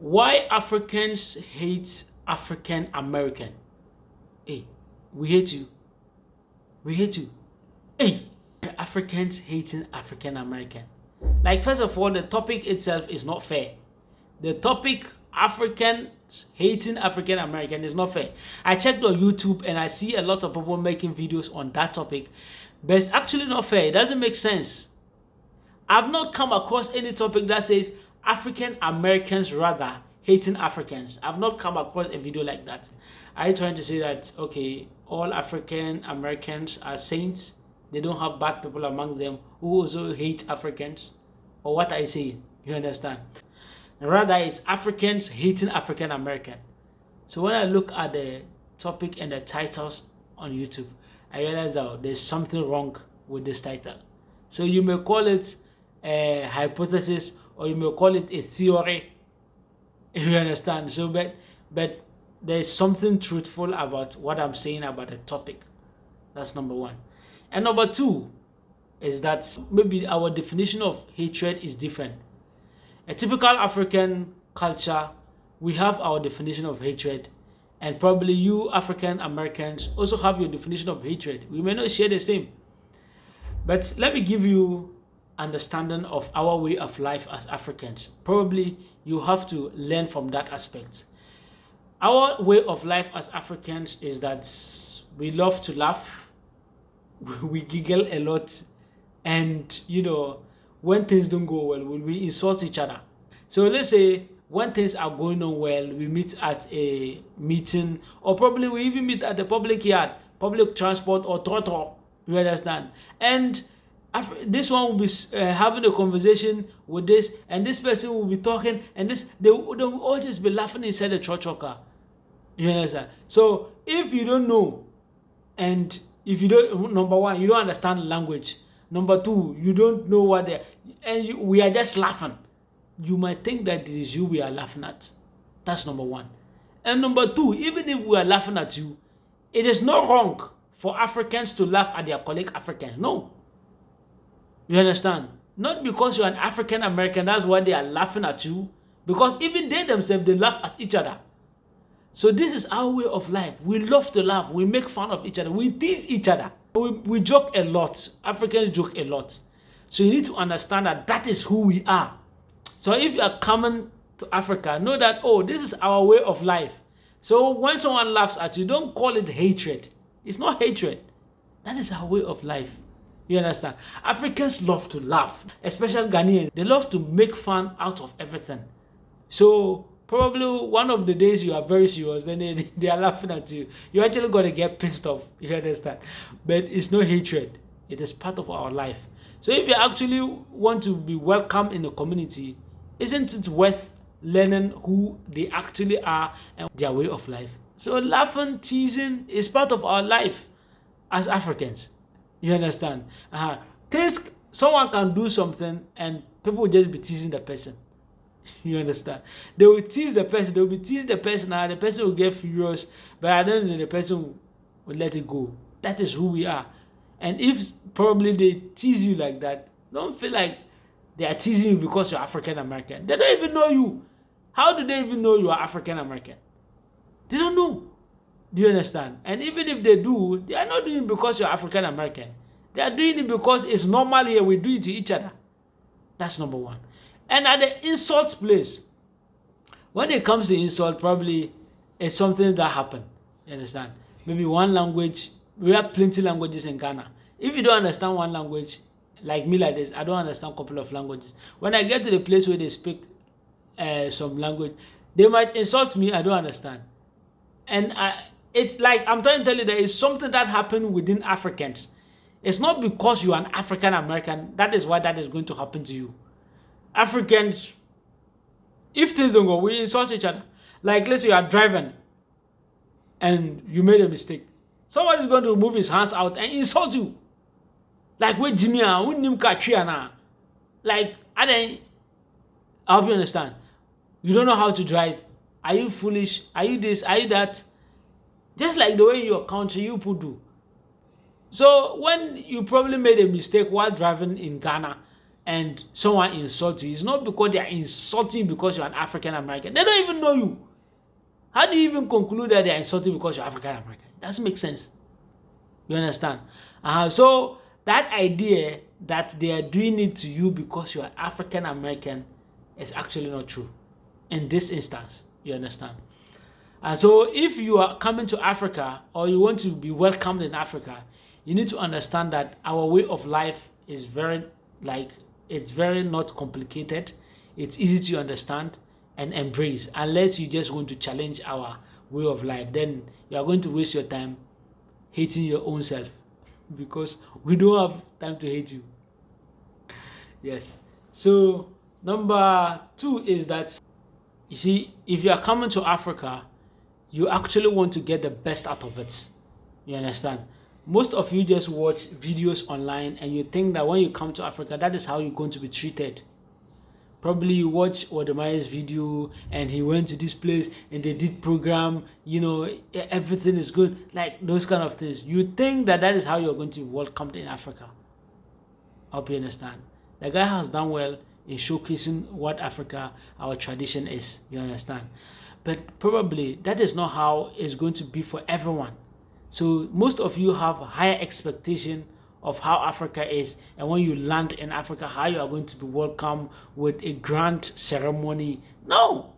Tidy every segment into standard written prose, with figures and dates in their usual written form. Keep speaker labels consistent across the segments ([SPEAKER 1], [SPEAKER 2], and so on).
[SPEAKER 1] Why Africans hate African American? Hey, we hate you. We hate you. Hey, Africans hating African American. Like, first of all, the topic itself is not fair. The topic Africans hating African American is not fair. I checked on YouTube and I see a lot of people making videos on that topic, but it's actually not fair. It doesn't make sense. I've not come across any topic that says African Americans rather hating Africans. I've not come across a video like that. Are you trying to say that, okay, all African Americans are saints? They don't have bad people among them who also hate Africans? Or what I say? You understand? Rather, it's Africans hating African American. So when I look at the topic and the titles on YouTube, I realize that there's something wrong with this title. So you may call it a hypothesis, or you may call it a theory. You understand? So but there's something truthful about what I'm saying about the topic. That's number one. And number two is that maybe our definition of hatred is different. A typical African culture, we have our definition of hatred, and probably you African Americans also have your definition of hatred. We may not share the same, but let me give you understanding of our way of life as Africans. Probably you have to learn from that aspect. Our way of life as Africans is that we love to laugh, we giggle a lot, and you know, when things don't go well, we insult each other. So let's say when things are going on well, we meet at a meeting, or probably we even meet at the public yard, public transport, or trotto. You understand? And this one will be having a conversation with this, and this person will be talking, and they will all just be laughing inside the trotto car. You understand? So if you don't know, and if you don't, number one, you don't understand the language. Number two, you don't know what they, and we are just laughing. You might think that this is you we are laughing at. That's number one. And number two, even if we are laughing at you, it is not wrong for Africans to laugh at their colleague Africans. No. You understand? Not because you're an African American, that's why they are laughing at you. Because even they themselves, they laugh at each other. So this is our way of life. We love to laugh. We make fun of each other. We tease each other. We joke a lot. Africans joke a lot. So you need to understand that that is who we are. So if you are coming to Africa, know that, oh, this is our way of life. So when someone laughs at you, don't call it hatred. It's not hatred. That is our way of life. You understand? Africans love to laugh, especially Ghanaians. They love to make fun out of everything. So probably one of the days you are very serious, then they are laughing at you. You actually got to get pissed off. You understand? But it's no hatred. It is part of our life. So if you actually want to be welcome in the community, isn't it worth learning who they actually are and their way of life? So laughing, teasing is part of our life as Africans. You understand? Someone can do something and people will just be teasing the person. You understand? They will tease the person, they will be teasing the person, and the person will get furious, but I don't know, the person will let it go. That is who we are. And if probably they tease you like that, don't feel like they are teasing you because you're African American. They don't even know you. How do they even know you are African American? They don't know. Do you understand? And even if they do, they are not doing it because you're African American. They are doing it because it's normal here. We do it to each other. That's number one. And at the insult place, when it comes to insult, probably it's something that happened. You understand? Maybe one language. We have plenty languages in Ghana. If you don't understand one language, like me like this, I don't understand a couple of languages. When I get to the place where they speak some language, they might insult me, I don't understand. And it's like, I'm trying to tell you that it's something that happened within Africans. It's not because you're an African American, that is why that is going to happen to you. Africans, if things don't go, we insult each other. Like, let's say you are driving and you made a mistake. Somebody's going to move his hands out and insult you. Like, wait, Jimmy, like, I hope you understand. You don't know how to drive. Are you foolish? Are you this? Are you that? Just like the way in your country you people do. So when you probably made a mistake while driving in Ghana, and someone insults you, it's not because they are insulting you because you're an African American. They don't even know you. How do you even conclude that they are insulting because you're African American? It doesn't make sense. You understand? So that idea that they are doing it to you because you are African American is actually not true in this instance. You understand? And so if you are coming to Africa or you want to be welcomed in Africa, you need to understand that our way of life is very it's very not complicated. It's easy to understand and embrace. Unless you just want to challenge our way of life, then you are going to waste your time hating your own self, because we don't have time to hate you. Yes. So number 2 is that, you see, if you are coming to Africa, you actually want to get the best out of it. You understand? Most of you just watch videos online and you think that when you come to Africa, that is how you're going to be treated. Probably you watch Wodemaya's video and he went to this place and they did program, you know, everything is good, like those kind of things. You think that that is how you're going to be welcomed in Africa. I hope you understand. The guy has done well in showcasing what Africa, our tradition is. You understand? But probably that is not how it's going to be for everyone. So most of you have a higher expectation of how Africa is, and when you land in Africa, how you are going to be welcomed with a grand ceremony. No.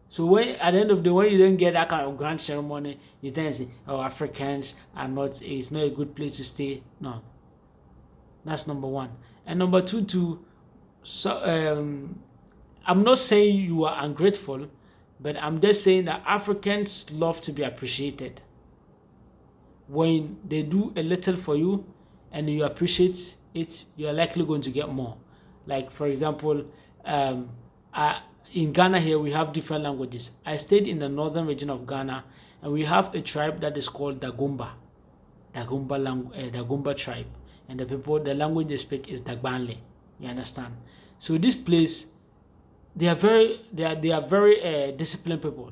[SPEAKER 1] So when at the end of the day, when you don't get that kind of grand ceremony, you then say, oh, Africans are not, it's not a good place to stay. No. That's number 1. And number 2 too, so I'm not saying you are ungrateful, but I'm just saying that Africans love to be appreciated. When they do a little for you and you appreciate it, you're likely going to get more. Like, for example, in Ghana here, we have different languages. I stayed in the northern region of Ghana, and we have a tribe that is called Dagomba tribe. And the language they speak is Dagbanle. You understand? So this place, they are very disciplined people.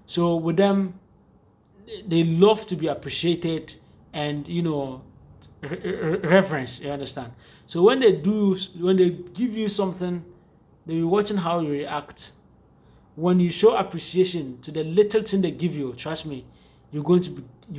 [SPEAKER 1] So with them, they love to be appreciated and, you know, reverence. You understand? So when they give you something, they'll be watching how you react. When you show appreciation to the little thing they give you, trust me, you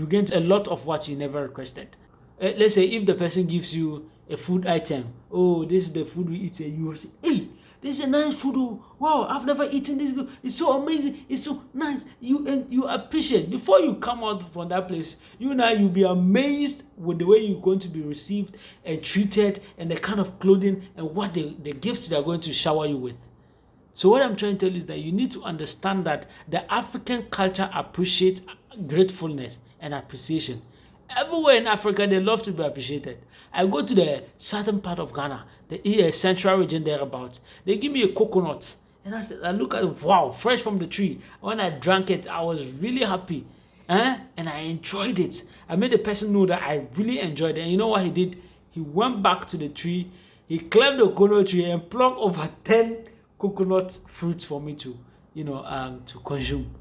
[SPEAKER 1] get a lot of what you never requested. Let's say if the person gives you a food item, oh, this is the food we eat here, you will say, hey, this is a nice food. Oh, wow, I've never eaten this. It's so amazing. It's so nice. You appreciate. Before you come out from that place, you'll be amazed with the way you're going to be received and treated, and the kind of clothing and what the gifts they're going to shower you with. So what I'm trying to tell you is that you need to understand that the African culture appreciates gratefulness and appreciation. Everywhere in Africa, they love to be appreciated. I go to the southern part of Ghana, the central region thereabouts. They give me a coconut, and I look at it, wow, fresh from the tree. When I drank it, I was really happy, and I enjoyed it. I made the person know that I really enjoyed it. And you know what he did? He went back to the tree, he climbed the coconut tree and plucked over 10 coconut fruits for me to, to consume.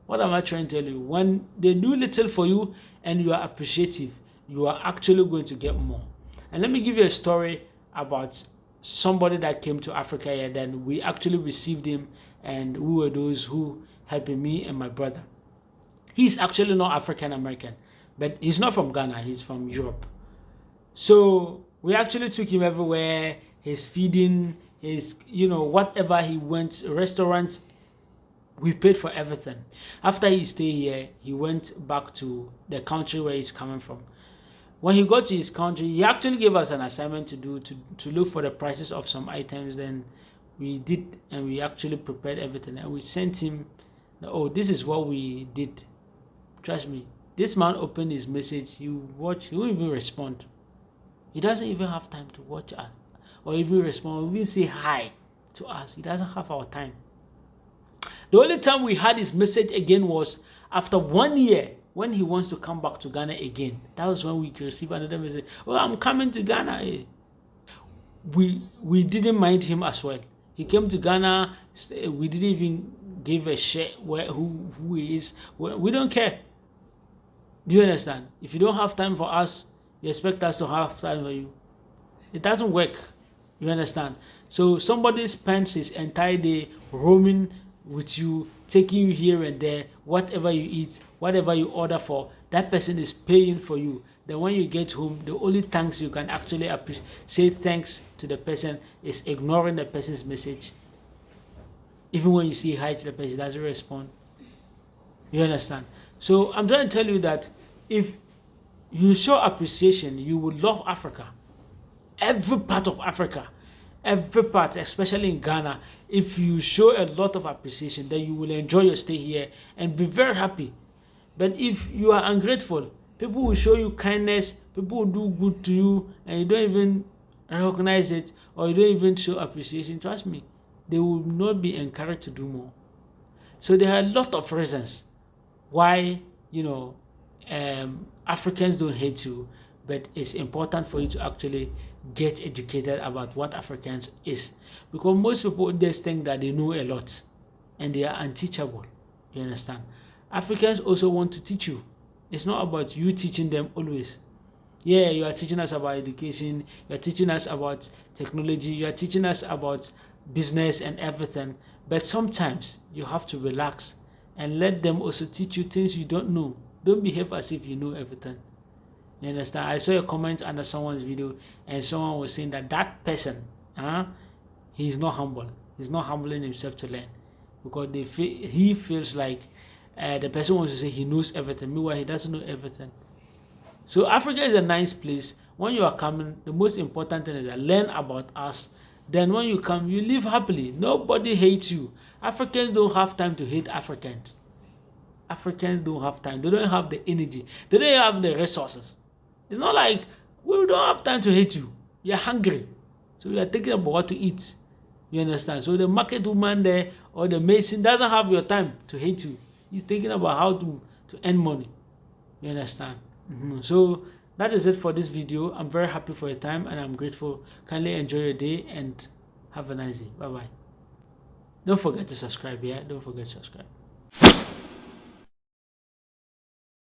[SPEAKER 1] What am I trying to tell you? When they do little for you and you are appreciative, you are actually going to get more. And let me give you a story about somebody that came to Africa, and then we actually received him, and we were those who helped me and my brother. He's actually not African American, but he's not from Ghana, he's from Europe. So we actually took him everywhere. His feeding, his, whatever he went, restaurants, we paid for everything. After he stayed here, he went back to the country where he's coming from. When he got to his country, he actually gave us an assignment to do, to look for the prices of some items. Then we did, and we actually prepared everything, and we sent him, oh, this is what we did. Trust me, this man opened his message, he won't even respond. He doesn't even have time to watch us, or even respond, or even say hi to us. He doesn't have our time. The only time we had his message again was after 1 year, when he wants to come back to Ghana again. That was when we received another message. Oh, I'm coming to Ghana. We didn't mind him as well. He came to Ghana. We didn't even give a shit who he is. We don't care. Do you understand? If you don't have time for us, you expect us to have time for you. It doesn't work. You understand? So somebody spends his entire day roaming with you, taking you here and there, whatever you eat, whatever you order for, that person is paying for you. Then when you get home, the only thanks you can actually say thanks to the person is ignoring the person's message. Even when you say hi to the person, doesn't respond. You understand? So I'm trying to tell you that if you show appreciation, you will love Africa. Every part of Africa, every part, especially in Ghana, if you show a lot of appreciation, then you will enjoy your stay here and be very happy. But if you are ungrateful, people will show you kindness, people will do good to you, and you don't even recognize it, or you don't even show appreciation. Trust me, they will not be encouraged to do more. So there are a lot of reasons why, Africans don't hate you, but it's important for you to actually get educated about what Africans is, because most people just think that they know a lot and they are unteachable. You understand? Africans also want to teach you. It's not about you teaching them always. Yeah, you are teaching us about education, you are teaching us about technology, you are teaching us about business and everything, but sometimes you have to relax and let them also teach you things you don't know. Don't behave as if you know everything. You understand? I saw a comment under someone's video and someone was saying that person, he's not humble. He's not humbling himself to learn, because he feels like the person wants to say he knows everything. Meanwhile, he doesn't know everything. So Africa is a nice place. When you are coming, the most important thing is that learn about us. Then when you come, you live happily. Nobody hates you. Africans don't have time to hate Africans. Africans don't have time. They don't have the energy. They don't have the resources. It's not like we don't have time to hate you. You're hungry. So you are thinking about what to eat. You understand? So the market woman there or the mason doesn't have your time to hate you. He's thinking about how to earn money. You understand? So that is it for this video. I'm very happy for your time and I'm grateful. Kindly enjoy your day and have a nice day. Bye bye. Don't forget to subscribe. Yeah, don't forget to subscribe.